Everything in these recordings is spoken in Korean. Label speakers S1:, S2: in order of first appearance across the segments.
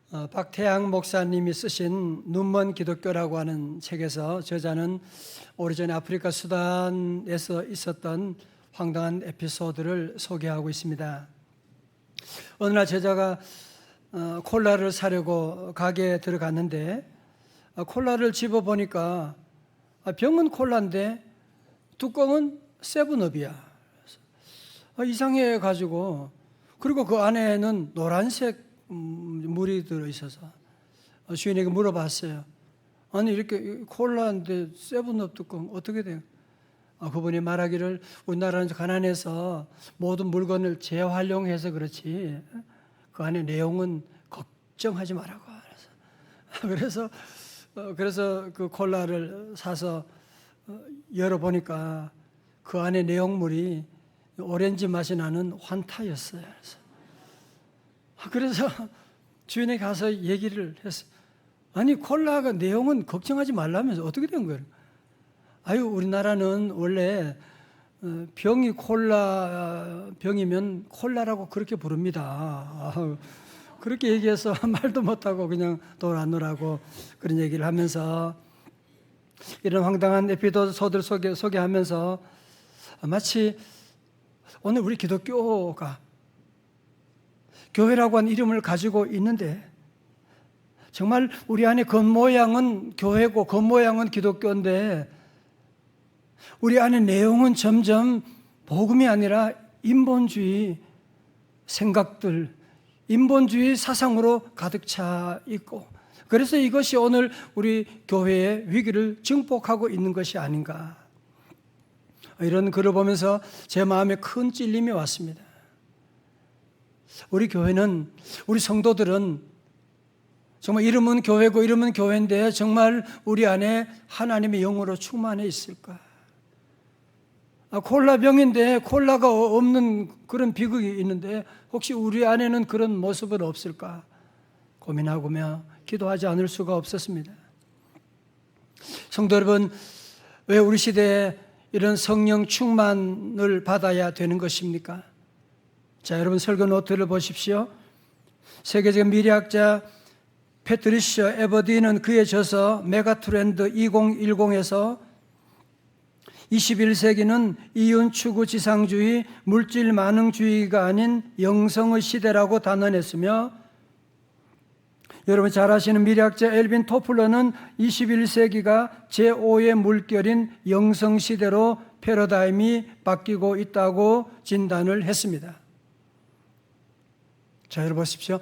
S1: 박태양 목사님이 쓰신 눈먼 기독교라고 하는 책에서 저자는 오래전에 아프리카 수단에서 있었던 황당한 에피소드를 소개하고 있습니다. 어느 날 저자가 콜라를 사려고 가게에 들어갔는데 콜라를 집어보니까 병은 콜라인데 뚜껑은 세븐업이야. 이상해가지고, 그리고 그 안에는 노란색 물이 들어있어서 주인에게 물어봤어요. 아니 이렇게 콜라인데 세븐업 뚜껑 어떻게 돼요? 그분이 말하기를 우리나라는 가난해서 모든 물건을 재활용해서 그렇지 그 안에 내용은 걱정하지 말라고. 그래서 그 콜라를 사서 열어보니까 그 안에 내용물이 오렌지 맛이 나는 환타였어요. 그래서 주인에 가서 얘기를 했어요. 아니 콜라가 내용은 걱정하지 말라면서 어떻게 된 거예요? 우리나라는 원래 병이 콜라 병이면 콜라라고 그렇게 부릅니다. 그렇게 얘기해서 말도 못하고 그냥 돌아놓으라고 그런 얘기를 하면서 이런 황당한 에피소드를 소개하면서 마치 오늘 우리 기독교가 교회라고 하는 이름을 가지고 있는데 정말 우리 안에 겉모양은 교회고 겉모양은 기독교인데 우리 안에 내용은 점점 복음이 아니라 인본주의 생각들, 인본주의 사상으로 가득 차 있고, 그래서 이것이 오늘 우리 교회의 위기를 증폭하고 있는 것이 아닌가, 이런 글을 보면서 제 마음에 큰 찔림이 왔습니다. 우리 교회는, 우리 성도들은 정말 이름은 교회고 이름은 교회인데 정말 우리 안에 하나님의 영으로 충만해 있을까? 콜라병인데 콜라가 없는 그런 비극이 있는데 혹시 우리 안에는 그런 모습은 없을까 고민하고며 기도하지 않을 수가 없었습니다. 성도 여러분, 왜 우리 시대에 이런 성령 충만을 받아야 되는 것입니까? 자, 여러분 설교 노트를 보십시오. 세계적 미래학자 패트리셔 에버디는 그의 저서 메가트렌드 2010에서 21세기는 이윤 추구 지상주의, 물질 만능주의가 아닌 영성의 시대라고 단언했으며, 여러분 잘 아시는 미래학자 엘빈 토플러는 21세기가 제5의 물결인 영성 시대로 패러다임이 바뀌고 있다고 진단을 했습니다. 자, 여러분 보십시오.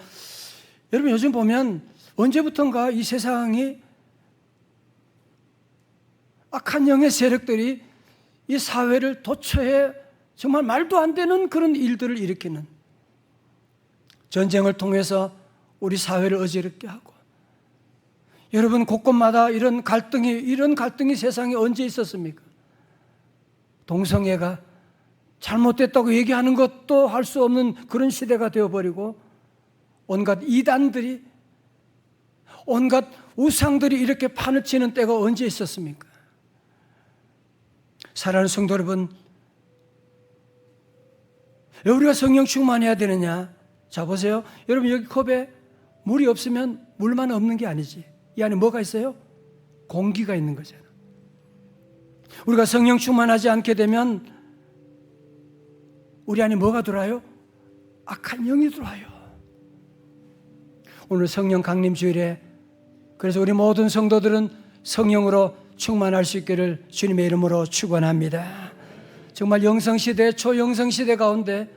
S1: 여러분 요즘 보면 언제부턴가 이 세상이 악한 영의 세력들이 이 사회를 도처에 정말 말도 안 되는 그런 일들을 일으키는, 전쟁을 통해서 우리 사회를 어지럽게 하고, 여러분 곳곳마다 이런 갈등이 세상에 언제 있었습니까? 동성애가 잘못됐다고 얘기하는 것도 할 수 없는 그런 시대가 되어버리고, 온갖 이단들이, 온갖 우상들이 이렇게 판을 치는 때가 언제 있었습니까? 사랑하는 성도 여러분, 왜 우리가 성령 충만해야 되느냐? 자, 보세요. 여러분 여기 컵에 물이 없으면 물만 없는 게 아니지. 이 안에 뭐가 있어요? 공기가 있는 거잖아. 우리가 성령 충만하지 않게 되면 우리 안에 뭐가 들어와요? 악한 영이 들어와요. 오늘 성령 강림 주일에 그래서 우리 모든 성도들은 성령으로 충만할 수 있기를 주님의 이름으로 축원합니다. 정말 영성시대, 초영성시대 가운데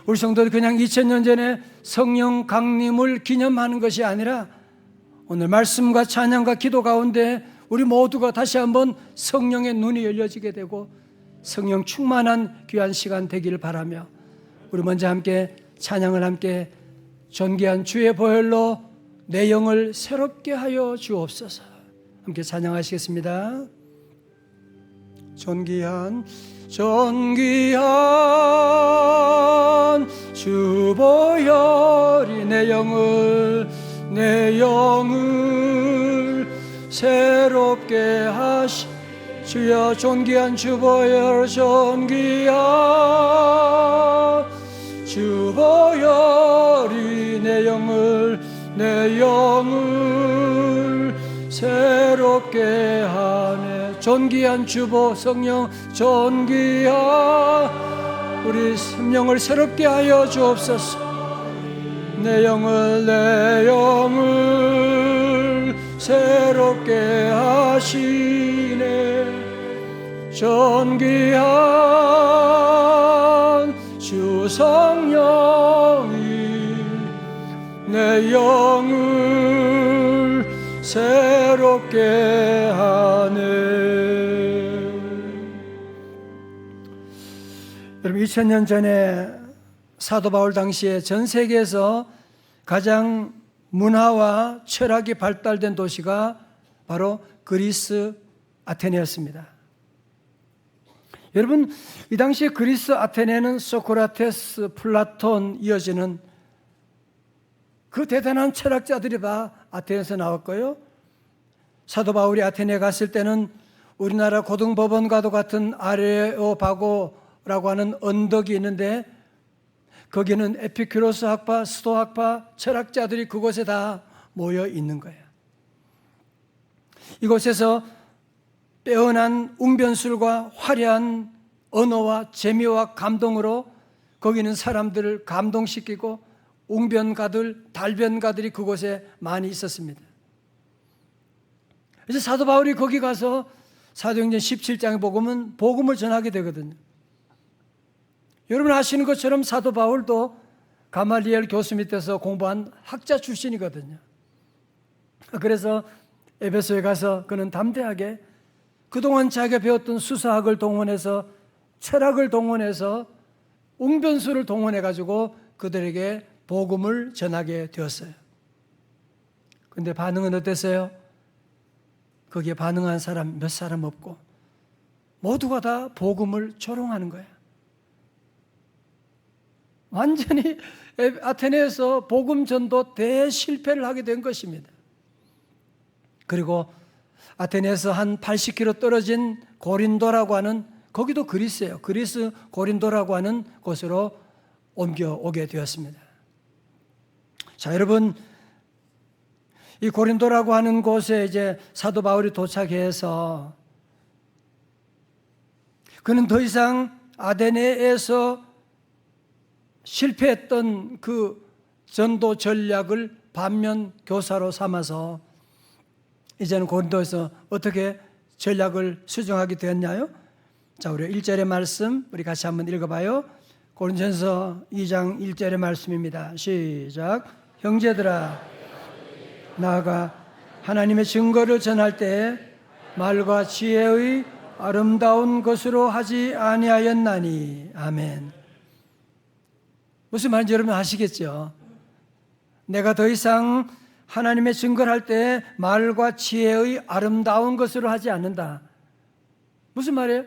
S1: 우리 성도들 그냥 2000년 전에 성령 강림을 기념하는 것이 아니라 오늘 말씀과 찬양과 기도 가운데 우리 모두가 다시 한번 성령의 눈이 열려지게 되고 성령 충만한 귀한 시간 되기를 바라며, 우리 먼저 함께 찬양을 함께 존귀한 주의 보혈로 내 영을 새롭게 하여 주옵소서. 함께 찬양하시겠습니다. 존귀한 주 보혈이 내 영을 새롭게 하시. 주여, 존귀한 주 보혈, 존귀한 주 보혈 영원히 내 영을 새롭게 하네. 존귀한 주보 성령, 존귀한 우리 심령을 새롭게 하여 주옵소서. 내 영을 새롭게 하시네. 존귀한 주 성령이 내 영을 새롭게 하네. 여러분, 2000년 전에 사도 바울 당시에 전 세계에서 가장 문화와 철학이 발달된 도시가 바로 그리스 아테네였습니다. 여러분, 이 당시에 그리스 아테네는 소크라테스, 플라톤 이어지는 그 대단한 철학자들이 다 아테네에서 나왔고요. 사도 바울이 아테네에 갔을 때는 우리나라 고등법원과도 같은 아레오바고라고 하는 언덕이 있는데 거기는 에피큐로스 학파, 스토 학파 철학자들이 그곳에 다 모여 있는 거예요. 이곳에서 빼어난 웅변술과 화려한 언어와 재미와 감동으로 거기는 사람들을 감동시키고 웅변가들, 달변가들이 그곳에 많이 있었습니다. 그래서 사도 바울이 거기 가서 사도행전 17장에 보면 복음을 전하게 되거든요. 여러분 아시는 것처럼 사도 바울도 가말리엘 교수 밑에서 공부한 학자 출신이거든요. 그래서 에베소에 가서 그는 담대하게 그동안 자기가 배웠던 수사학을 동원해서 철학을 동원해서 웅변술을 동원해가지고 그들에게 복음을 전하게 되었어요. 그런데 반응은 어땠어요? 거기에 반응한 사람 몇 사람 없고 모두가 다 복음을 조롱하는 거예요. 완전히 아테네에서 복음 전도 대실패를 하게 된 것입니다. 그리고 아테네에서 한 80km 떨어진 고린도라고 하는, 거기도 그리스예요. 그리스 고린도라고 하는 곳으로 옮겨오게 되었습니다. 자, 여러분, 이 고린도라고 하는 곳에 이제 사도 바울이 도착해서 그는 더 이상 아테네에서 실패했던 그 전도 전략을 반면 교사로 삼아서 이제는 고린도에서 어떻게 전략을 수정하게 되었냐요? 자, 우리 1절의 말씀 우리 같이 한번 읽어봐요. 고린도전서 2장 1절의 말씀입니다. 시작. 형제들아, 나아가 하나님의 증거를 전할 때 말과 지혜의 아름다운 것으로 하지 아니하였나니. 아멘. 무슨 말인지 여러분 아시겠죠? 내가 더 이상 하나님의 증거를 할 때 말과 지혜의 아름다운 것으로 하지 않는다. 무슨 말이에요?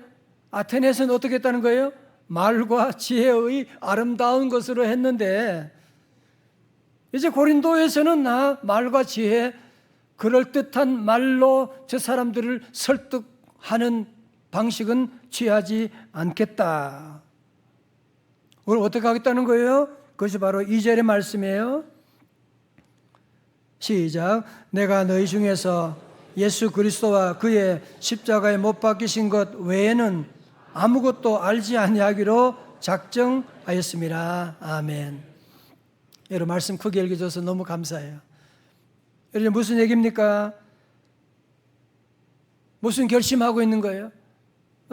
S1: 아테네에서는 어떻게 했다는 거예요? 말과 지혜의 아름다운 것으로 했는데 이제 고린도에서는 나 말과 지혜, 그럴듯한 말로 저 사람들을 설득하는 방식은 취하지 않겠다. 오늘 어떻게 하겠다는 거예요? 그것이 바로 2절의 말씀이에요. 시작. 내가 너희 중에서 예수 그리스도와 그의 십자가에 못 박히신 것 외에는 아무것도 알지 아니하기로 작정하였습니다. 아멘. 여러분 말씀 크게 읽어줘서 너무 감사해요. 여러분 무슨 얘기입니까? 무슨 결심하고 있는 거예요?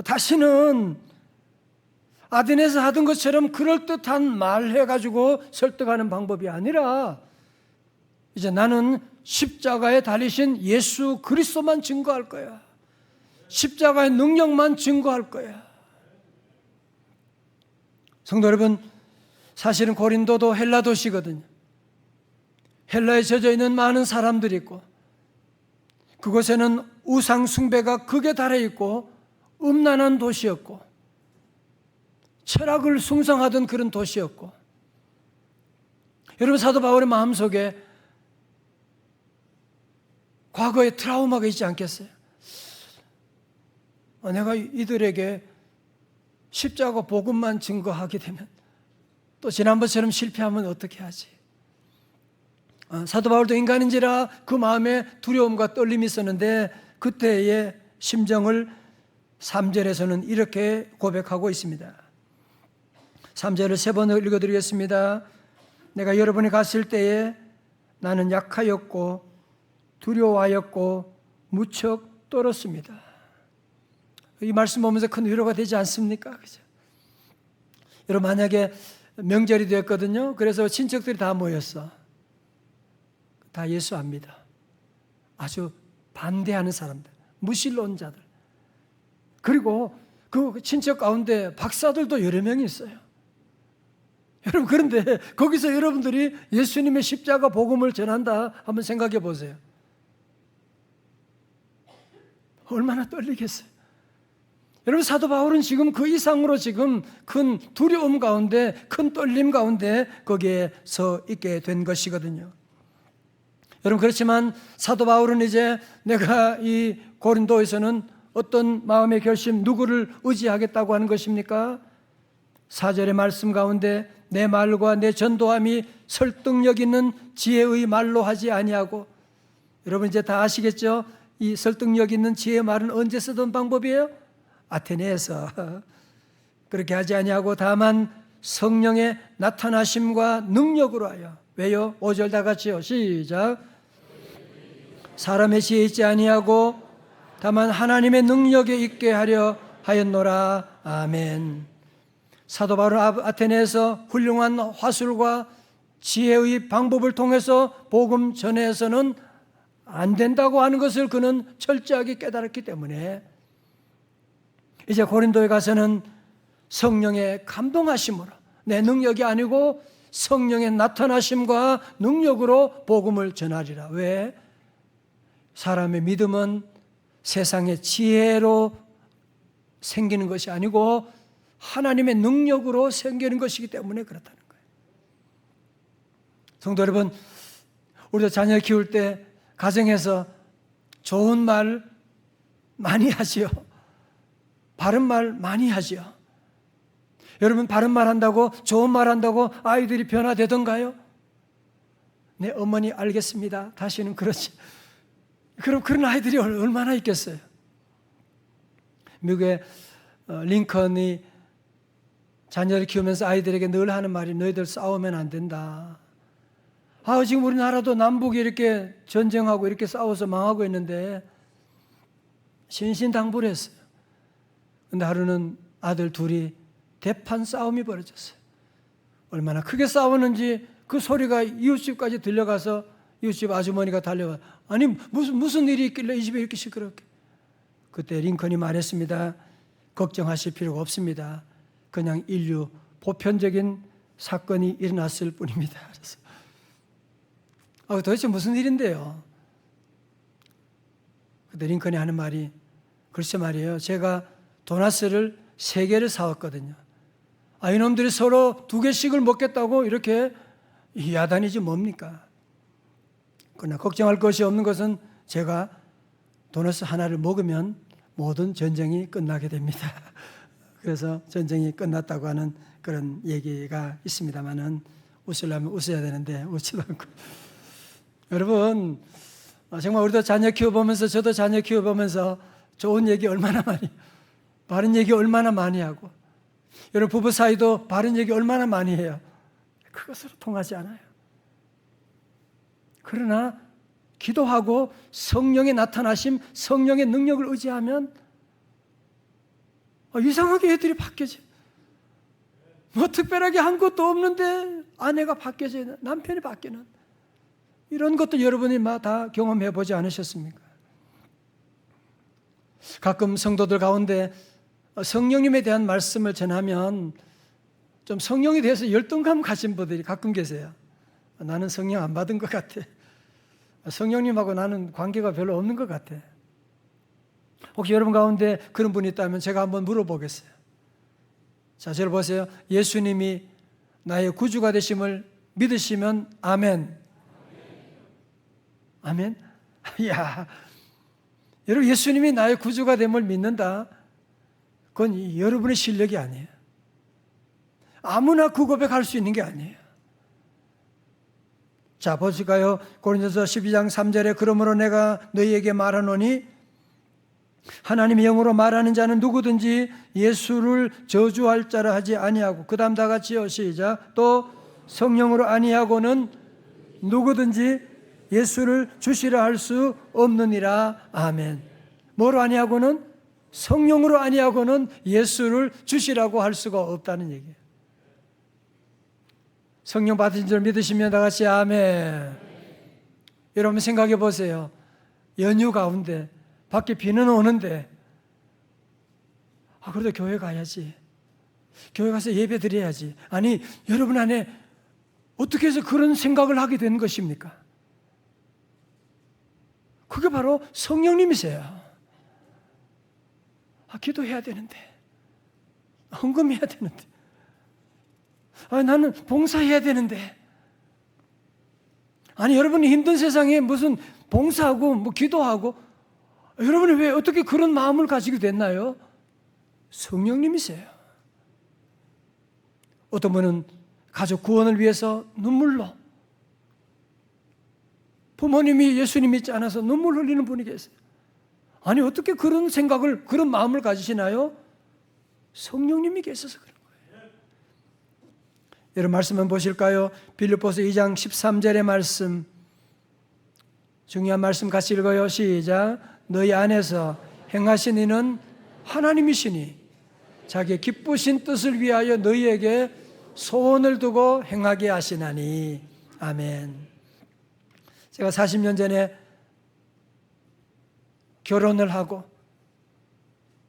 S1: 다시는 아테네에서 하던 것처럼 그럴듯한 말 해가지고 설득하는 방법이 아니라 이제 나는 십자가에 달리신 예수 그리스도만 증거할 거야. 십자가의 능력만 증거할 거야. 성도 여러분, 사실은 고린도도 헬라 도시거든요. 헬라에 젖어 있는 많은 사람들이 있고 그곳에는 우상 숭배가 극에 달해 있고 음란한 도시였고 철학을 숭상하던 그런 도시였고, 여러분 사도 바울의 마음속에 과거의 트라우마가 있지 않겠어요? 내가 이들에게 십자가 복음만 증거하게 되면 또 지난번처럼 실패하면 어떻게 하지? 사도 바울도 인간인지라 그 마음에 두려움과 떨림이 있었는데 그때의 심정을 3절에서는 이렇게 고백하고 있습니다. 3절을 3번 읽어드리겠습니다. 내가 여러분이 갔을 때에 나는 약하였고 두려워하였고 무척 떨었습니다. 이 말씀 보면서 큰 위로가 되지 않습니까? 그죠? 여러분, 만약에 명절이 됐거든요. 그래서 친척들이 다 모였어. 다 예수 압니다. 아주 반대하는 사람들, 무신론자들. 그리고 그 친척 가운데 박사들도 여러 명이 있어요. 여러분, 그런데 거기서 여러분들이 예수님의 십자가 복음을 전한다 한번 생각해 보세요. 얼마나 떨리겠어요. 여러분, 사도 바울은 지금 그 이상으로 지금 큰 두려움 가운데, 큰 떨림 가운데 거기에 서 있게 된 것이거든요. 여러분, 그렇지만 사도 바울은 이제 내가 이 고린도에서는 어떤 마음의 결심, 누구를 의지하겠다고 하는 것입니까? 4절의 말씀 가운데 내 말과 내 전도함이 설득력 있는 지혜의 말로 하지 아니하고, 여러분 이제 다 아시겠죠? 이 설득력 있는 지혜의 말은 언제 쓰던 방법이에요? 아테네에서. 그렇게 하지 아니하고 다만 성령의 나타나심과 능력으로 하여. 왜요? 5절 다 같이요. 시작. 사람의 지혜에 있지 아니하고 다만 하나님의 능력에 있게 하려 하였노라. 아멘. 사도 바울은 아테네에서 훌륭한 화술과 지혜의 방법을 통해서 복음 전해서는 안 된다고 하는 것을 그는 철저하게 깨달았기 때문에 이제 고린도에 가서는 성령의 감동하심으로, 내 능력이 아니고 성령의 나타나심과 능력으로 복음을 전하리라. 왜? 사람의 믿음은 세상의 지혜로 생기는 것이 아니고 하나님의 능력으로 생기는 것이기 때문에 그렇다는 거예요. 성도 여러분, 우리도 자녀 키울 때 가정에서 좋은 말 많이 하지요. 바른 말 많이 하지요. 여러분, 바른 말 한다고, 좋은 말 한다고 아이들이 변화되던가요? 네, 어머니 알겠습니다. 다시는 그렇지. 그럼 그런 아이들이 얼마나 있겠어요? 미국의 링컨이 자녀를 키우면서 아이들에게 늘 하는 말이 너희들 싸우면 안 된다. 지금 우리나라도 남북이 이렇게 전쟁하고 이렇게 싸워서 망하고 있는데 신신당부를 했어요. 근데 하루는 아들 둘이 대판 싸움이 벌어졌어요. 얼마나 크게 싸우는지 그 소리가 이웃집까지 들려가서 이웃집 아주머니가 달려와, 아니 무슨 일이 있길래 이 집에 이렇게 시끄럽게. 그때 링컨이 말했습니다. 걱정하실 필요가 없습니다. 그냥 인류 보편적인 사건이 일어났을 뿐입니다. 그래서 도대체 무슨 일인데요? 그때 링컨이 하는 말이, 글쎄 말이에요, 제가 도나스를 3개를 사왔거든요. 이놈들이 서로 2개씩을 먹겠다고 이렇게 야단이지 뭡니까? 그러나 걱정할 것이 없는 것은 제가 도너스 하나를 먹으면 모든 전쟁이 끝나게 됩니다. 그래서 전쟁이 끝났다고 하는 그런 얘기가 있습니다만은 웃으려면 웃어야 되는데 웃지도 않고. 여러분, 정말 우리도 자녀 키워보면서, 저도 자녀 키워보면서 좋은 얘기 얼마나 많이, 바른 얘기 얼마나 많이 하고, 여러분 부부 사이도 바른 얘기 얼마나 많이 해요. 그것으로 통하지 않아요. 그러나 기도하고 성령의 나타나심, 성령의 능력을 의지하면 이상하게 애들이 바뀌어져. 뭐 특별하게 한 것도 없는데 아내가 바뀌어져, 남편이 바뀌는, 이런 것도 여러분이 다 경험해 보지 않으셨습니까? 가끔 성도들 가운데 성령님에 대한 말씀을 전하면 좀 성령에 대해서 열등감 가진 분들이 가끔 계세요. 나는 성령 안 받은 것 같아. 성령님하고 나는 관계가 별로 없는 것 같아. 혹시 여러분 가운데 그런 분이 있다면 제가 한번 물어보겠어요. 자, 저를 보세요. 예수님이 나의 구주가 되심을 믿으시면 아멘. 아멘. 야, 여러분, 예수님이 나의 구주가 됨을 믿는다. 그건 여러분의 실력이 아니에요. 아무나 그 고백할 수 있는 게 아니에요. 자, 보실까요? 고린도서 12장 3절에 그러므로 내가 너희에게 말하노니 하나님의 영으로 말하는 자는 누구든지 예수를 저주할 자라 하지 아니하고, 그 다음 다 같이요, 시작. 또 성령으로 아니하고는 누구든지 예수를 주시라 할 수 없느니라. 아멘. 뭐로 아니하고는? 성령으로 아니하고는 예수를 주시라고 할 수가 없다는 얘기예요. 성령 받으신 줄 믿으시면 다 같이 아멘. 여러분 생각해 보세요. 연휴 가운데 밖에 비는 오는데 그래도 교회 가야지, 교회 가서 예배 드려야지. 아니, 여러분 안에 어떻게 해서 그런 생각을 하게 된 것입니까? 그게 바로 성령님이세요. 기도해야 되는데, 헌금해야 되는데, 나는 봉사해야 되는데. 아니, 여러분이 힘든 세상에 무슨 봉사하고 뭐 기도하고, 여러분이 왜 어떻게 그런 마음을 가지게 됐나요? 성령님이세요. 어떤 분은 가족 구원을 위해서 눈물로, 부모님이 예수님 믿지 않아서 눈물 흘리는 분이 계세요. 아니, 어떻게 그런 생각을, 그런 마음을 가지시나요? 성령님이 계셔서 그런 거예요. 여러분 말씀 한번 보실까요? 빌립보서 2장 13절의 말씀, 중요한 말씀 같이 읽어요. 시작. 너희 안에서 행하신 이는 하나님이시니 자기의 기쁘신 뜻을 위하여 너희에게 소원을 두고 행하게 하시나니. 아멘. 제가 40년 전에 결혼을 하고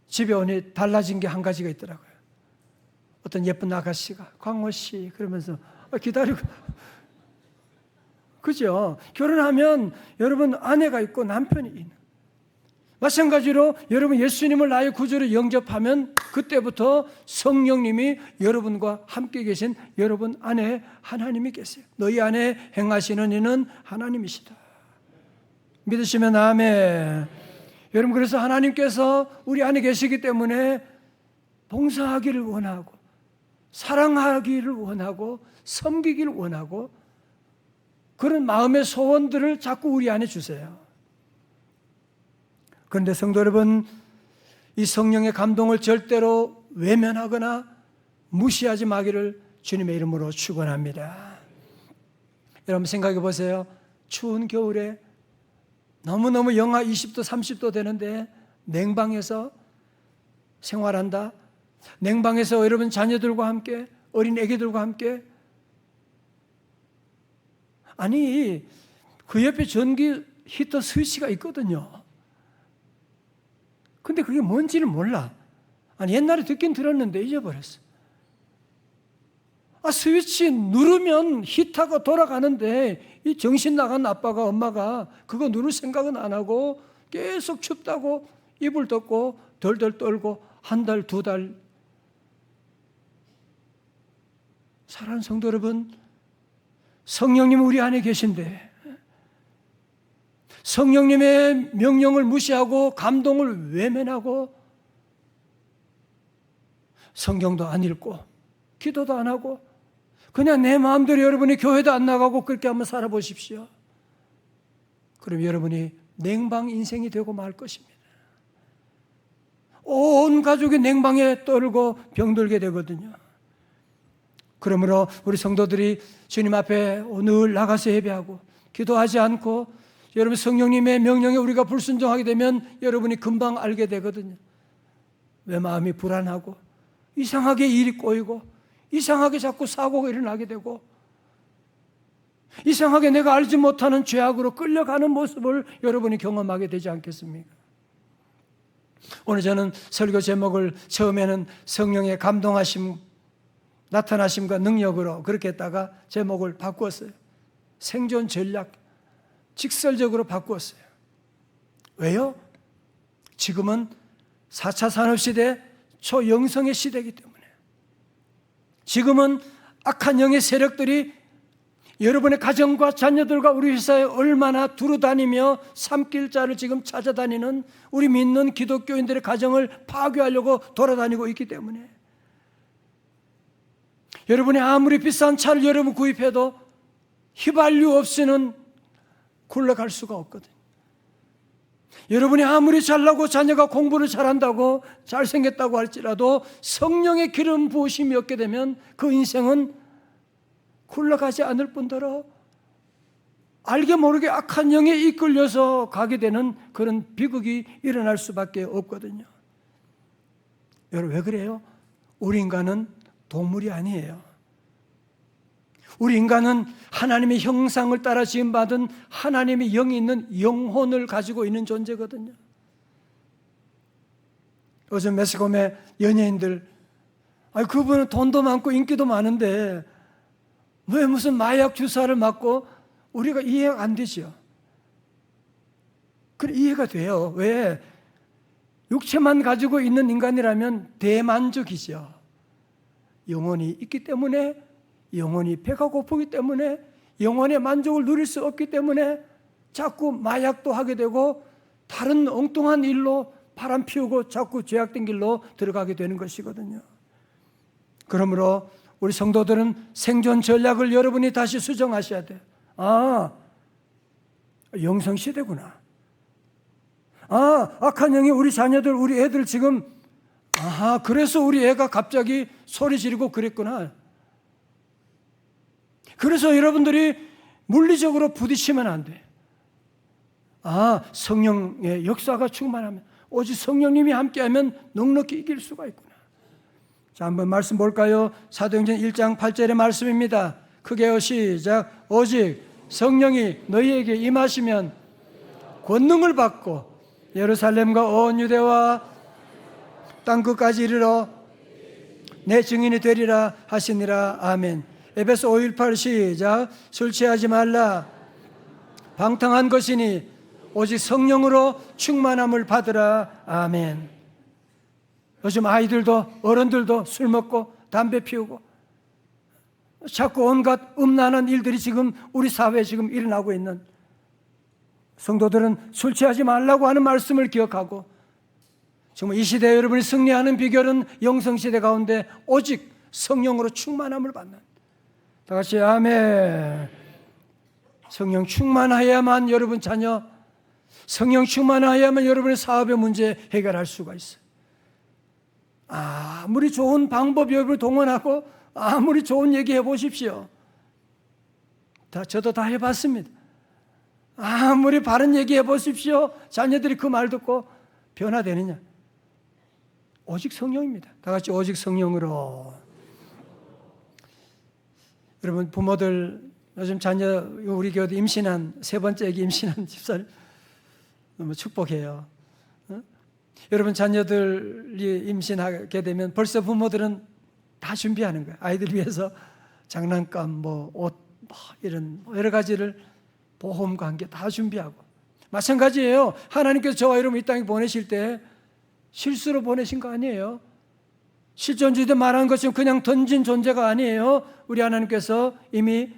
S1: 집에 오니 달라진 게 한 가지가 있더라고요. 어떤 예쁜 아가씨가 광호 씨 그러면서 기다리고, 그죠? 결혼하면 여러분 아내가 있고 남편이 있는, 마찬가지로 여러분 예수님을 나의 구주로 영접하면 그때부터 성령님이 여러분과 함께 계신 여러분 안에 하나님이 계세요. 너희 안에 행하시는 이는 하나님이시다. 믿으시면 아멘. 여러분, 그래서 하나님께서 우리 안에 계시기 때문에 봉사하기를 원하고, 사랑하기를 원하고, 섬기기를 원하고, 그런 마음의 소원들을 자꾸 우리 안에 주세요. 그런데 성도 여러분, 이 성령의 감동을 절대로 외면하거나 무시하지 마기를 주님의 이름으로 축원합니다. 여러분 생각해 보세요. 추운 겨울에 너무너무 영하 20도 30도 되는데 냉방에서 생활한다. 냉방에서 여러분 자녀들과 함께, 어린 애기들과 함께, 아니 그 옆에 전기 히터 스위치가 있거든요. 근데 그게 뭔지를 몰라. 아니 옛날에 듣긴 들었는데 잊어버렸어. 스위치 누르면 히터가 돌아가는데 이 정신 나간 아빠가, 엄마가 그거 누를 생각은 안 하고 계속 춥다고 이불 덮고 덜덜 떨고 한 달, 두 달. 사랑하는 성도 여러분, 성령님 우리 안에 계신데 성령님의 명령을 무시하고 감동을 외면하고 성경도 안 읽고 기도도 안 하고 그냥 내 마음대로 여러분이 교회도 안 나가고 그렇게 한번 살아보십시오. 그럼 여러분이 냉방 인생이 되고 말 것입니다. 온 가족이 냉방에 떨고 병들게 되거든요. 그러므로 우리 성도들이 주님 앞에 늘 나가서 예배하고 기도하지 않고 여러분 성령님의 명령에 우리가 불순종하게 되면 여러분이 금방 알게 되거든요. 왜 마음이 불안하고 이상하게 일이 꼬이고 이상하게 자꾸 사고가 일어나게 되고 이상하게 내가 알지 못하는 죄악으로 끌려가는 모습을 여러분이 경험하게 되지 않겠습니까? 오늘 저는 설교 제목을 처음에는 성령의 감동하심, 나타나심과 능력으로 그렇게 했다가 제목을 바꾸었어요. 생존 전략, 직설적으로 바꾸었어요. 왜요? 지금은 4차 산업시대 초영성의 시대이기 때문에, 지금은 악한 영의 세력들이 여러분의 가정과 자녀들과 우리 회사에 얼마나 두루다니며 삼킬 자를 지금 찾아다니는 우리 믿는 기독교인들의 가정을 파괴하려고 돌아다니고 있기 때문에 여러분이 아무리 비싼 차를 여러분 구입해도 휘발유 없이는 굴러갈 수가 없거든요. 여러분이 아무리 잘나고 자녀가 공부를 잘한다고 잘생겼다고 할지라도 성령의 기름 부으심이 없게 되면 그 인생은 굴러가지 않을 뿐더러 알게 모르게 악한 영에 이끌려서 가게 되는 그런 비극이 일어날 수밖에 없거든요. 여러분, 왜 그래요? 우리 인간은 동물이 아니에요. 우리 인간은 하나님의 형상을 따라 지음받은 하나님의 영이 있는 영혼을 가지고 있는 존재거든요. 요즘 매스컴의 연예인들, 그분은 돈도 많고 인기도 많은데 왜 무슨 마약 주사를 맞고, 우리가 이해가 안 되죠. 그래, 이해가 돼요. 왜? 육체만 가지고 있는 인간이라면 대만족이죠. 영혼이 있기 때문에, 영혼이 배가 고프기 때문에, 영혼의 만족을 누릴 수 없기 때문에 자꾸 마약도 하게 되고 다른 엉뚱한 일로 바람 피우고 자꾸 죄악된 길로 들어가게 되는 것이거든요. 그러므로 우리 성도들은 생존 전략을 여러분이 다시 수정하셔야 돼요. 영성시대구나. 악한 영이 우리 자녀들, 우리 애들 지금, 그래서 우리 애가 갑자기 소리 지르고 그랬구나. 그래서 여러분들이 물리적으로 부딪히면 안 돼. 성령의 역사가 충만하면, 오직 성령님이 함께하면 넉넉히 이길 수가 있구나. 자, 한번 말씀 볼까요? 사도행전 1장 8절의 말씀입니다. 크게요, 시작. 오직 성령이 너희에게 임하시면 권능을 받고 예루살렘과 온 유대와 땅끝까지 이르러 내 증인이 되리라 하시니라. 아멘. 에베소 5:18 시작. 술 취하지 말라. 방탕한 것이니 오직 성령으로 충만함을 받으라. 아멘. 요즘 아이들도 어른들도 술 먹고 담배 피우고 자꾸 온갖 음란한 일들이 지금 우리 사회에 지금 일어나고 있는, 성도들은 술 취하지 말라고 하는 말씀을 기억하고, 정말 이 시대에 여러분이 승리하는 비결은 영성시대 가운데 오직 성령으로 충만함을 받는, 다 같이 아멘. 성령 충만하여야만 여러분 자녀, 성령 충만하여야만 여러분의 사업의 문제 해결할 수가 있어요. 아무리 좋은 방법 여러분을 동원하고 아무리 좋은 얘기 해보십시오. 저도 다 해봤습니다. 아무리 바른 얘기 해보십시오. 자녀들이 그 말 듣고 변화되느냐? 오직 성령입니다. 다 같이 오직 성령으로. 여러분, 부모들 요즘 자녀, 우리 교회 임신한, 세 번째 애기 임신한 집사를 너무 축복해요. 여러분, 자녀들이 임신하게 되면 벌써 부모들은 다 준비하는 거예요. 아이들 위해서 장난감, 옷, 이런 여러 가지를, 보험 관계 다 준비하고. 마찬가지예요. 하나님께서 저와 여러분 이 땅에 보내실 때 실수로 보내신 거 아니에요. 실존주의대 말하는 것처럼 그냥 던진 존재가 아니에요. 우리 하나님께서 이미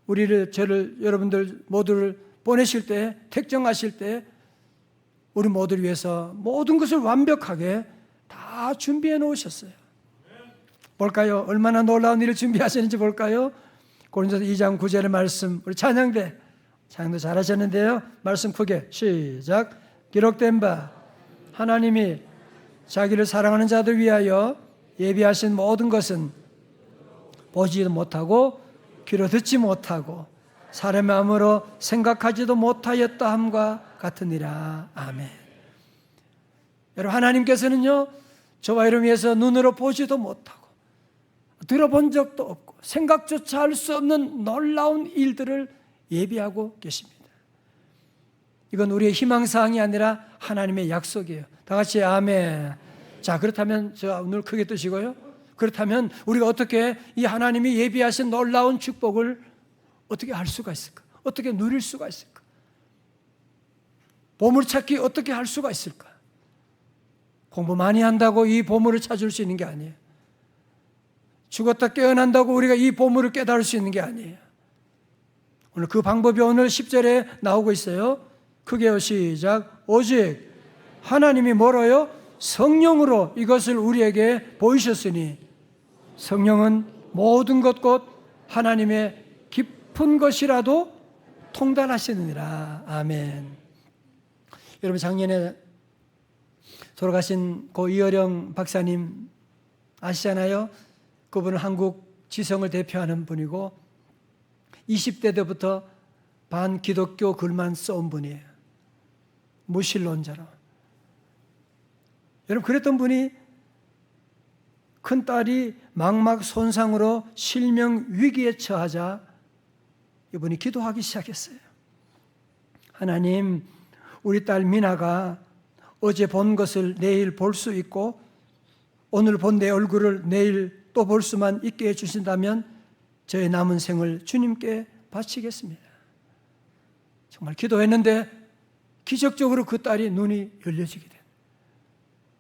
S1: 우리를, 저를, 여러분들 모두를 보내실 때, 택정하실 때 우리 모두를 위해서 모든 것을 완벽하게 다 준비해 놓으셨어요. 볼까요? 얼마나 놀라운 일을 준비하시는지 볼까요? 고린도서 2장 9절의 말씀, 우리 찬양대 잘하셨는데요. 말씀 크게 시작. 기록된 바 하나님이 자기를 사랑하는 자들 위하여 예비하신 모든 것은 보지도 못하고 귀로 듣지 못하고 사람의 마음으로 생각하지도 못하였다 함과 같으니라. 아멘. 여러분, 하나님께서는요, 저와 여러분 위해서 눈으로 보지도 못하고 들어본 적도 없고 생각조차 할 수 없는 놀라운 일들을 예비하고 계십니다. 이건 우리의 희망사항이 아니라 하나님의 약속이에요. 다 같이 아멘. 자, 그렇다면 눈을 크게 뜨시고요. 그렇다면 우리가 어떻게 이 하나님이 예비하신 놀라운 축복을 어떻게 할 수가 있을까? 어떻게 누릴 수가 있을까? 보물찾기 어떻게 할 수가 있을까? 공부 많이 한다고 이 보물을 찾을 수 있는 게 아니에요. 죽었다 깨어난다고 우리가 이 보물을 깨달을 수 있는 게 아니에요. 오늘 그 방법이 오늘 10절에 나오고 있어요. 크게요, 시작. 오직 하나님이 뭐로요? 성령으로 이것을 우리에게 보이셨으니, 성령은 모든 것 곧 하나님의 깊은 것이라도 통달하시느니라. 아멘. 여러분, 작년에 돌아가신 고 이어령 박사님 아시잖아요? 그분은 한국 지성을 대표하는 분이고 20대 때부터 반기독교 글만 써온 분이에요. 무신론자로. 여러분, 그랬던 분이 큰딸이 망막 손상으로 실명 위기에 처하자 이분이 기도하기 시작했어요. 하나님, 우리 딸 미나가 어제 본 것을 내일 볼 수 있고 오늘 본 내 얼굴을 내일 또 볼 수만 있게 해주신다면 저의 남은 생을 주님께 바치겠습니다. 정말 기도했는데 기적적으로 그 딸이 눈이 열려지게 된,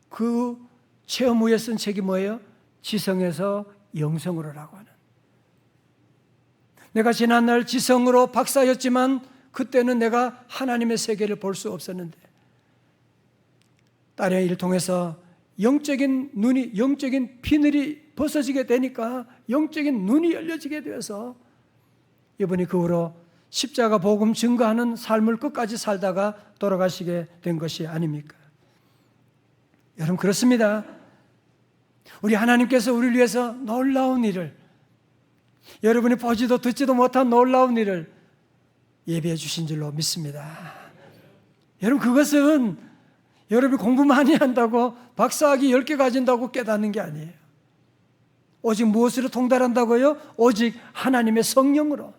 S1: 그 체험 후에 쓴 책이 뭐예요? 지성에서 영성으로라고 하는. 내가 지난날 지성으로 박사였지만 그때는 내가 하나님의 세계를 볼 수 없었는데 딸의 일을 통해서 영적인 눈이, 영적인 비늘이 벗어지게 되니까 영적인 눈이 열려지게 되어서 이분이 그 후로 십자가 복음 증거하는 삶을 끝까지 살다가 돌아가시게 된 것이 아닙니까? 여러분, 그렇습니다. 우리 하나님께서 우리를 위해서 놀라운 일을, 여러분이 보지도 듣지도 못한 놀라운 일을 예비해 주신 줄로 믿습니다. 여러분, 그것은 여러분이 공부 많이 한다고 박사학위 10개 가진다고 깨닫는 게 아니에요. 오직 무엇으로 통달한다고요? 오직 하나님의 성령으로.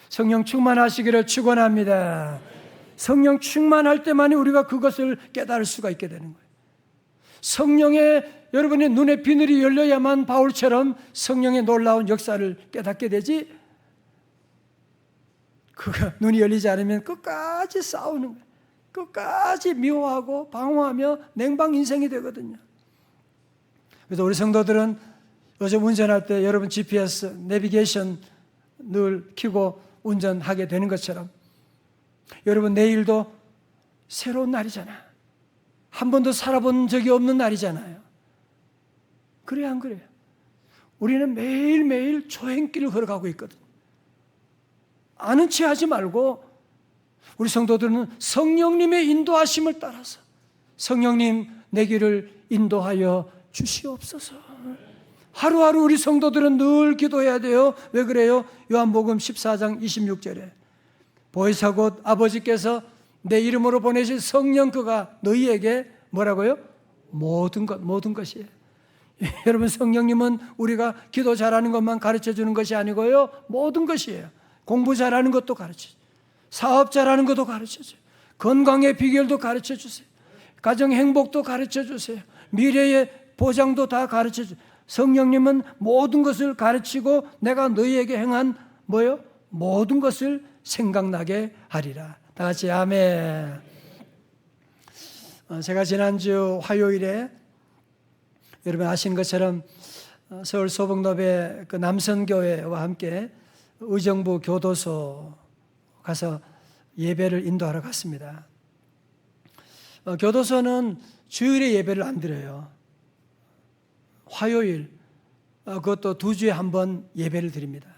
S1: 성령 충만하시기를 축원합니다. 성령 충만할 때만이 우리가 그것을 깨달을 수가 있게 되는 거예요. 성령의 여러분의 눈의 비늘이 열려야만 바울처럼 성령의 놀라운 역사를 깨닫게 되지, 그가 눈이 열리지 않으면 끝까지 싸우는 거예요. 끝까지 미워하고 방어하며 냉방 인생이 되거든요. 그래서 우리 성도들은 요즘 운전할 때 여러분 GPS, 내비게이션 늘 켜고 운전하게 되는 것처럼 여러분 내일도 새로운 날이잖아. 한 번도 살아본 적이 없는 날이잖아요. 그래요, 안 그래요? 우리는 매일매일 조행길을 걸어가고 있거든요. 아는 체 하지 말고 우리 성도들은 성령님의 인도하심을 따라서 성령님 내 길을 인도하여 주시옵소서. 하루하루 우리 성도들은 늘 기도해야 돼요. 왜 그래요? 요한복음 14장 26절에 보혜사 곧 아버지께서 내 이름으로 보내신 성령 그가 너희에게 뭐라고요? 모든 것이에요. 여러분, 성령님은 우리가 기도 잘하는 것만 가르쳐 주는 것이 아니고요, 모든 것이에요. 공부 잘하는 것도 가르쳐, 사업 잘하는 것도 가르쳐 줘요. 건강의 비결도 가르쳐 주세요. 가정 행복도 가르쳐 주세요. 미래의 보장도 다 가르쳐 주세요. 성령님은 모든 것을 가르치고 내가 너희에게 행한 뭐요? 모든 것을 생각나게 하리라. 다 같이 아멘. 제가 지난주 화요일에 여러분 아시는 것처럼 서울 소복노배 그 남선교회와 함께 의정부 교도소 가서 예배를 인도하러 갔습니다. 교도소는 주일에 예배를 안 드려요. 화요일, 그것도 2주에 한 번 예배를 드립니다.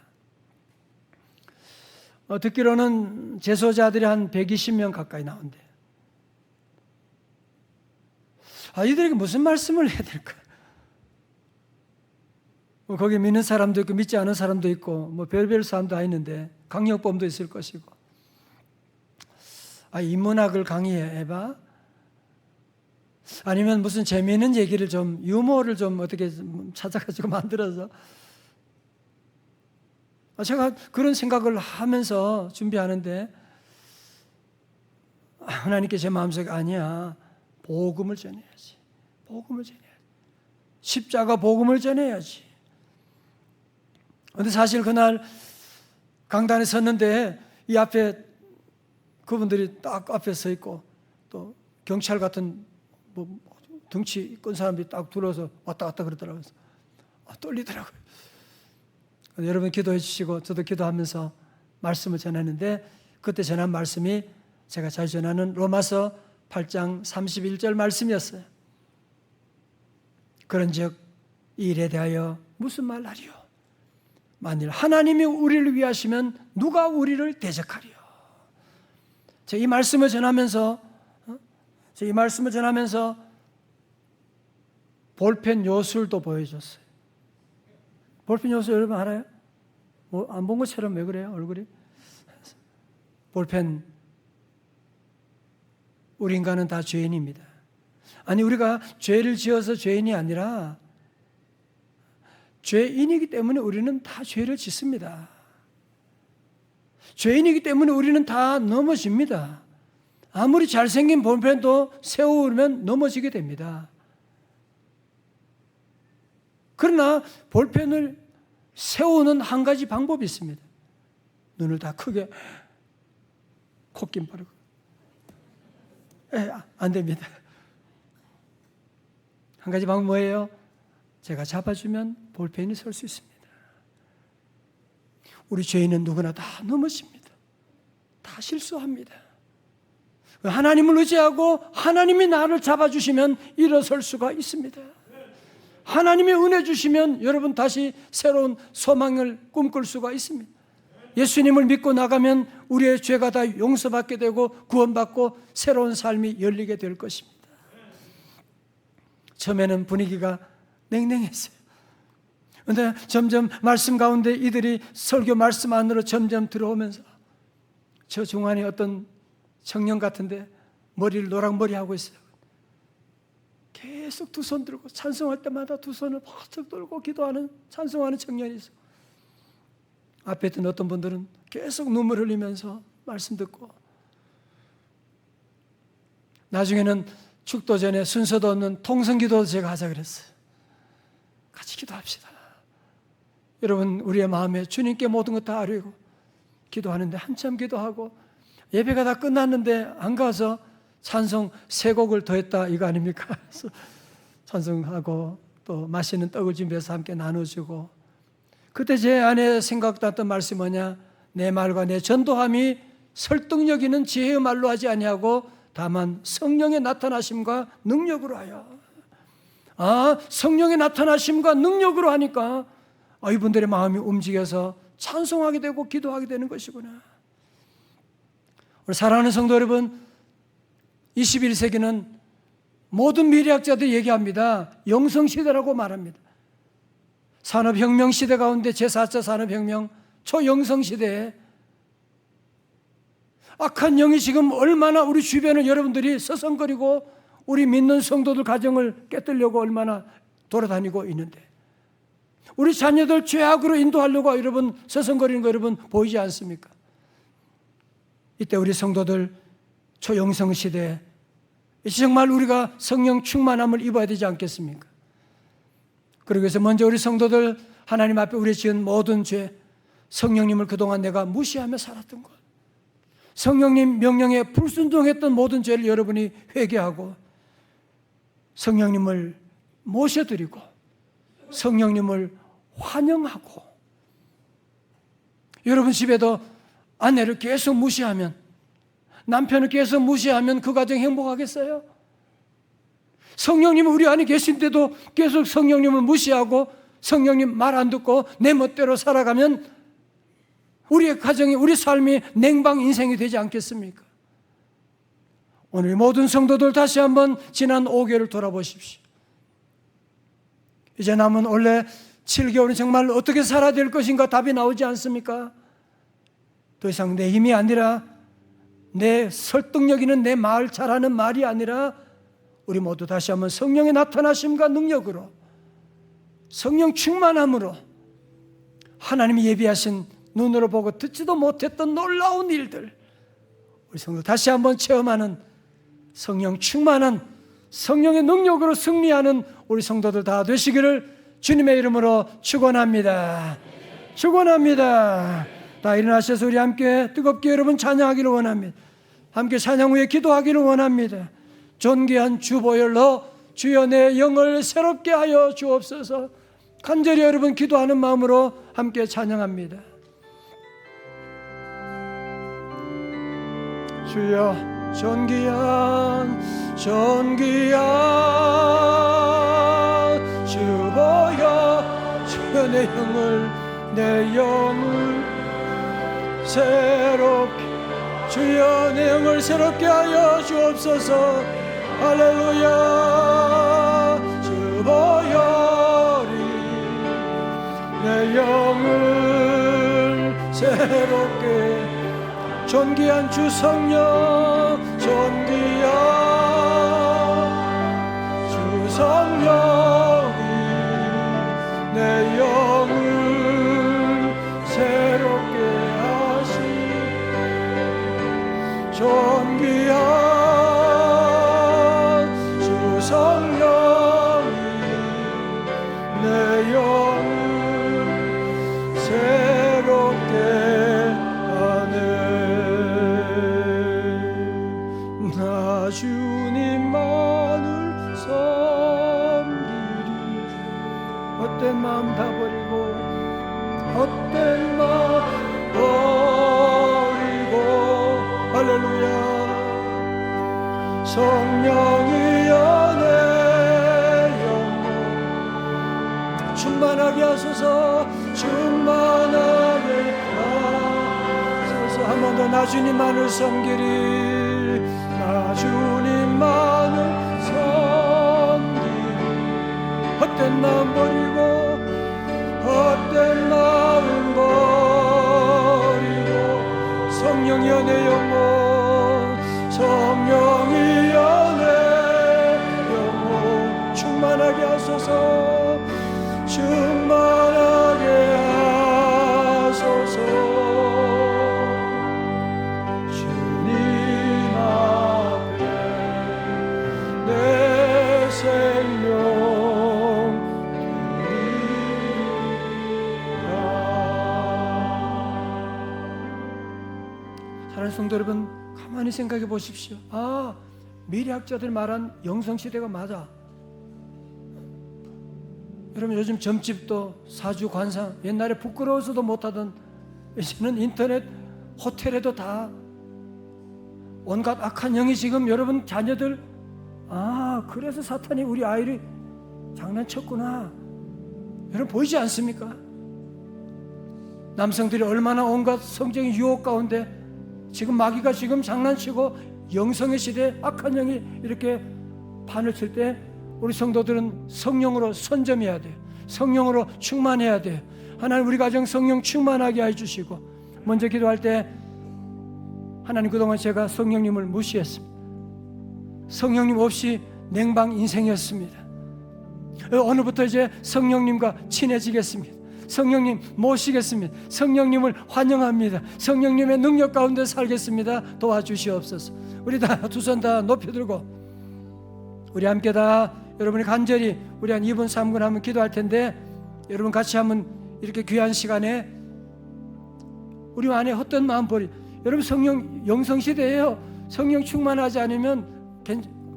S1: 듣기로는 재소자들이 한 120명 가까이 나온대요. 이들에게 무슨 말씀을 해야 될까? 거기 믿는 사람도 있고 믿지 않은 사람도 있고 뭐 별별 사람도 다 있는데 강력범도 있을 것이고, 인문학을 강의해봐? 아니면 무슨 재미있는 얘기를 좀, 유머를 좀 어떻게 찾아가지고 만들어서. 제가 그런 생각을 하면서 준비하는데 하나님께 제 마음속에 아니야, 복음을 전해야지. 복음을 전해야지. 십자가 복음을 전해야지. 그런데 사실 그날 강단에 섰는데 이 앞에 그분들이 딱 앞에 서 있고 또 경찰 같은 뭐 덩치 큰 사람들이 딱 들어서 왔다 갔다 그러더라고요. 떨리더라고요. 여러분 기도해 주시고 저도 기도하면서 말씀을 전했는데 그때 전한 말씀이 제가 잘 전하는 로마서 8장 31절 말씀이었어요. 그런즉 이 일에 대하여 무슨 말하리요? 만일 하나님이 우리를 위하시면 누가 우리를 대적하리요. 제가 이 말씀을 전하면서 볼펜 요술도 보여줬어요. 볼펜 요술 여러분 알아요? 뭐 안 본 것처럼 왜 그래요? 얼굴이? 볼펜, 우리 인간은 다 죄인입니다. 아니, 우리가 죄를 지어서 죄인이 아니라 죄인이기 때문에 우리는 다 죄를 짓습니다. 죄인이기 때문에 우리는 다 넘어집니다. 아무리 잘생긴 볼펜도 세우면 넘어지게 됩니다. 그러나 볼펜을 세우는 한 가지 방법이 있습니다. 눈을 다 크게 콧김 바르고. 안 됩니다. 한 가지 방법 뭐예요? 제가 잡아주면 볼펜이 설 수 있습니다. 우리 죄인은 누구나 다 넘어집니다. 다 실수합니다. 하나님을 의지하고 하나님이 나를 잡아주시면 일어설 수가 있습니다. 하나님의 은혜 주시면 여러분 다시 새로운 소망을 꿈꿀 수가 있습니다. 예수님을 믿고 나가면 우리의 죄가 다 용서받게 되고 구원받고 새로운 삶이 열리게 될 것입니다. 처음에는 분위기가 냉랭했어요. 그런데 점점 말씀 가운데 이들이 설교 말씀 안으로 점점 들어오면서 저 중간에 어떤 청년 같은데 머리를 노랑머리 하고 있어요. 계속 두 손 들고 찬송할 때마다 두 손을 바짝 들고 기도하는 찬송하는 청년이 있어요. 앞에 있던 어떤 분들은 계속 눈물 흘리면서 말씀 듣고, 나중에는 축도 전에 순서도 없는 통성기도도 제가 하자 그랬어요. 같이 기도합시다. 여러분, 우리의 마음에 주님께 모든 것 다 아뢰고 기도하는데 한참 기도하고 예배가 다 끝났는데 안 가서 찬송 세 곡을 더 했다 이거 아닙니까? 그래서 찬송하고 또 맛있는 떡을 준비해서 함께 나눠주고, 그때 제 안에 생각났던 말씀이 뭐냐? 내 말과 내 전도함이 설득력 있는 지혜의 말로 하지 아니하고 다만 성령의 나타나심과 능력으로 하여. 성령의 나타나심과 능력으로 하니까 이분들의 마음이 움직여서 찬송하게 되고 기도하게 되는 것이구나. 우리 사랑하는 성도 여러분, 21세기는 모든 미래학자들이 얘기합니다. 영성시대라고 말합니다. 산업혁명 시대 가운데 제4차 산업혁명, 초영성시대에 악한 영이 지금 얼마나 우리 주변을 여러분들이 서성거리고 우리 믿는 성도들 가정을 깨뜨려고 얼마나 돌아다니고 있는데, 우리 자녀들 죄악으로 인도하려고 여러분 서성거리는 거 여러분 보이지 않습니까? 이때 우리 성도들 초영성 시대에 정말 우리가 성령 충만함을 입어야 되지 않겠습니까? 그러기 위해서 먼저 우리 성도들 하나님 앞에 우리 지은 모든 죄, 성령님을 그동안 내가 무시하며 살았던 것, 성령님 명령에 불순종했던 모든 죄를 여러분이 회개하고 성령님을 모셔드리고 성령님을 환영하고, 여러분 집에도 아내를 계속 무시하면, 남편을 계속 무시하면 그 가정 행복하겠어요? 성령님이 우리 안에 계신데도 계속 성령님을 무시하고 성령님 말 안 듣고 내 멋대로 살아가면 우리의 가정이, 우리 삶이 냉방 인생이 되지 않겠습니까? 오늘 모든 성도들 다시 한번 지난 5개월을 돌아보십시오. 이제 남은 원래 7개월은 정말 어떻게 살아야 될 것인가 답이 나오지 않습니까? 더 이상 내 힘이 아니라, 내 설득력 있는 내 말 잘하는 말이 아니라 우리 모두 다시 한번 성령의 나타나심과 능력으로, 성령 충만함으로 하나님이 예비하신 눈으로 보고 듣지도 못했던 놀라운 일들, 우리 성도 다시 한번 체험하는 성령 충만한 성령의 능력으로 승리하는 우리 성도들 다 되시기를 주님의 이름으로 축원합니다. 축원합니다. 다 일어나셔서 우리 함께 뜨겁게 여러분 찬양하기를 원합니다. 함께 찬양 후에 기도하기를 원합니다. 존귀한 주보혈로 주여 내 영을 새롭게 하여 주옵소서. 간절히 여러분 기도하는 마음으로 함께 찬양합니다. 주여 존귀한 주보혈, 주여 내 영을 내 영을 새롭게, 주여 내 영을 새롭게 하여 주옵소서. 할렐루야. 주 보혈이 내 영을 새롭게, 존귀한 주 성령, 존귀한 주 성령이 내 영을 새롭게 하시, 존귀한 주 성령이 내 영을 새롭게 하네. 나 주님만을 섬기리. 헛된 마음 다 버리고, 헛된 마음 버리고, 할렐루야. 성령이여 내 영혼 충만하게 하소서. 충만하게 하소서. 한 번 더. 나 주님만을 섬기리. 나 주님만을 섬기리. 헛된 마음 버리고, 헛된 마음 버리고, 성령이여 내 영혼, 성령이여 내 영혼 충만하게 하소서. 충만하게 하소서. 주님 앞에 내 생명 드리라. 사랑하는 성도 여러분, 가만히 생각해 보십시오. 아, 미래학자들 말한 영성시대가 맞아. 여러분, 요즘 점집도 사주 관상, 옛날에 부끄러워서도 못하던 이제는 인터넷 호텔에도 다 온갖 악한 영이 지금 여러분 자녀들, 아, 그래서 사탄이 우리 아이를 장난쳤구나. 여러분 보이지 않습니까? 남성들이 얼마나 온갖 성적인 유혹 가운데 지금 마귀가 지금 장난치고 영성의 시대에 악한 영이 이렇게 판을 칠 때 우리 성도들은 성령으로 선점해야 돼요. 성령으로 충만해야 돼요. 하나님 우리 가정 성령 충만하게 해주시고, 먼저 기도할 때 하나님, 그동안 제가 성령님을 무시했습니다. 성령님 없이 냉방 인생이었습니다. 오늘부터 이제 성령님과 친해지겠습니다. 성령님 모시겠습니다. 성령님을 환영합니다. 성령님의 능력 가운데 살겠습니다. 도와주시옵소서. 우리 다 두 손 다 높이 들고 우리 함께 다 여러분이 간절히 우리 한 2분 3분 하면 기도할 텐데, 여러분 같이 한번 이렇게 귀한 시간에 우리 안에 헛된 마음 버리. 여러분 성령 영성시대예요. 성령 충만하지 않으면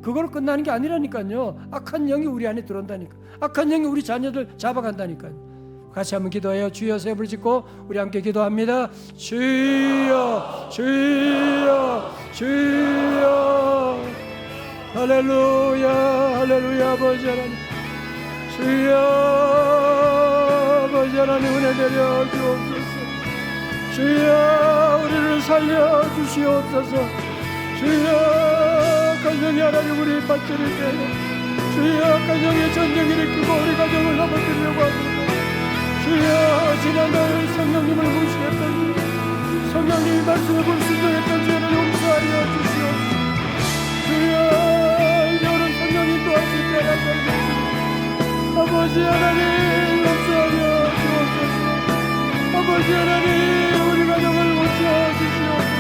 S1: 그걸로 끝나는 게 아니라니까요. 악한 영이 우리 안에 들어온다니까. 악한 영이 우리 자녀들 잡아간다니까요. 같이 한번 기도해요. 주여 세 부를 짓고 우리 함께 기도합니다. 주여 주여 주여. 할렐루야 할렐루야. 아버지 하나님, 주여 아버지 하나님, 은혜 내려 주옵소서. 주여 우리를 살려 주시옵소서. 주여 간영이 하나님 우리 받들을 때, 주여 간영의 전쟁을 일으키고 우리 가정을 넘어뜨리려고 합니다. 주여 지난날 성령님을 무시했던, 성령님이 말씀을 불순종했던 죄를 용서하여 주시옵소서. 주여 이제는 성령이 도와줄 때라고 아버지 하나님 용서하여 주옵소서. 아버지 하나님 우리 가정을 고쳐주시옵소서.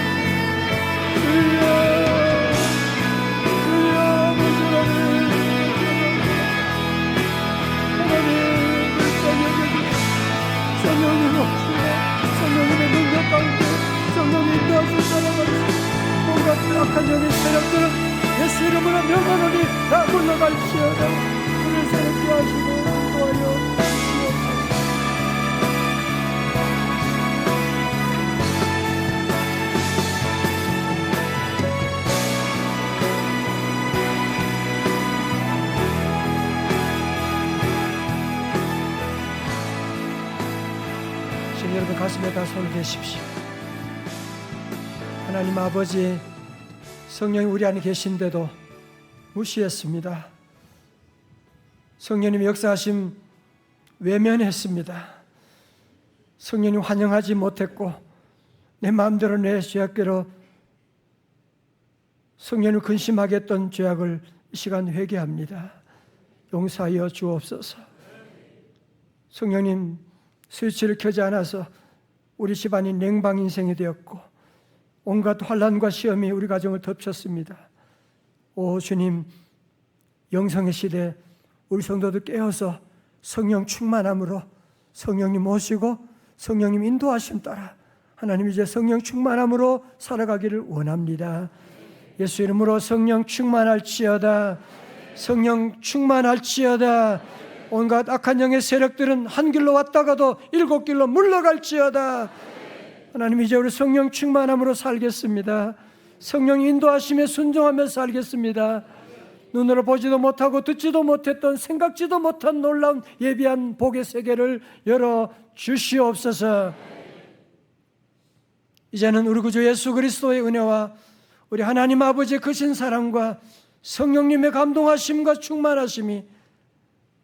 S1: 주여 주여 아버지 하나님, 하나님 성령님 없으나 성령님의 능력 가운데 성령님 도와줄 사람을 뭔가 악한 영의 세력들은 예수 이름으로 명하노니 다 물러갈지어다. 우리를 새롭게 하시고 도와여 주시옵소서. 손을 대십시오. 하나님 아버지, 성령이 우리 안에 계신데도 무시했습니다. 성령님 역사하심 외면했습니다. 성령님 환영하지 못했고 내 마음대로 내 죄악대로 성령을 근심하게 했던 죄악을 이 시간 회개합니다. 용서하여 주옵소서. 성령님 스위치를 켜지 않아서 우리 집안이 냉방 인생이 되었고 온갖 환난과 시험이 우리 가정을 덮쳤습니다. 오 주님, 영성의 시대 우리 성도들 깨어서 성령 충만함으로 성령님 모시고 성령님 인도하심 따라 하나님 이제 성령 충만함으로 살아가기를 원합니다. 예수 이름으로 성령 충만할지어다. 성령 충만할지어다. 온갖 악한 영의 세력들은 한 길로 왔다가도 7길로 물러갈지어다. 하나님 이제 우리 성령 충만함으로 살겠습니다. 성령 인도하심에 순종하며 살겠습니다. 눈으로 보지도 못하고 듣지도 못했던 생각지도 못한 놀라운 예비한 복의 세계를 열어 주시옵소서. 이제는 우리 구주 예수 그리스도의 은혜와 우리 하나님 아버지의 크신 사랑과 성령님의 감동하심과 충만하심이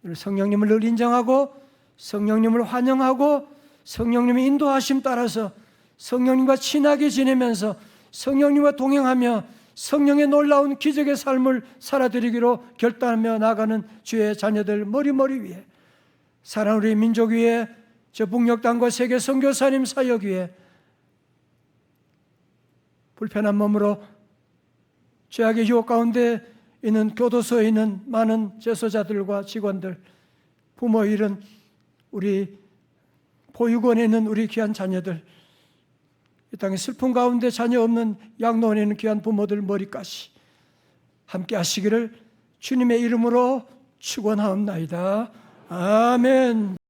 S1: 우리 성령님을 늘 인정하고 성령님을 환영하고 성령님의 인도하심 따라서 성령님과 친하게 지내면서 성령님과 동행하며 성령의 놀라운 기적의 삶을 살아드리기로 결단하며 나가는 주의 자녀들 머리머리 위에 사랑 우리 민족 위에 저 북녘 땅과 세계 선교사님 사역 위에 불편한 몸으로 죄악의 유혹 가운데 있는 교도소에 있는 많은 재소자들과 직원들, 부모 잃은 우리 보육원에 있는 우리 귀한 자녀들, 이 땅의 슬픔 가운데 자녀 없는 양로원에 있는 귀한 부모들 머리까지 함께 하시기를 주님의 이름으로 축원하옵나이다. 아멘.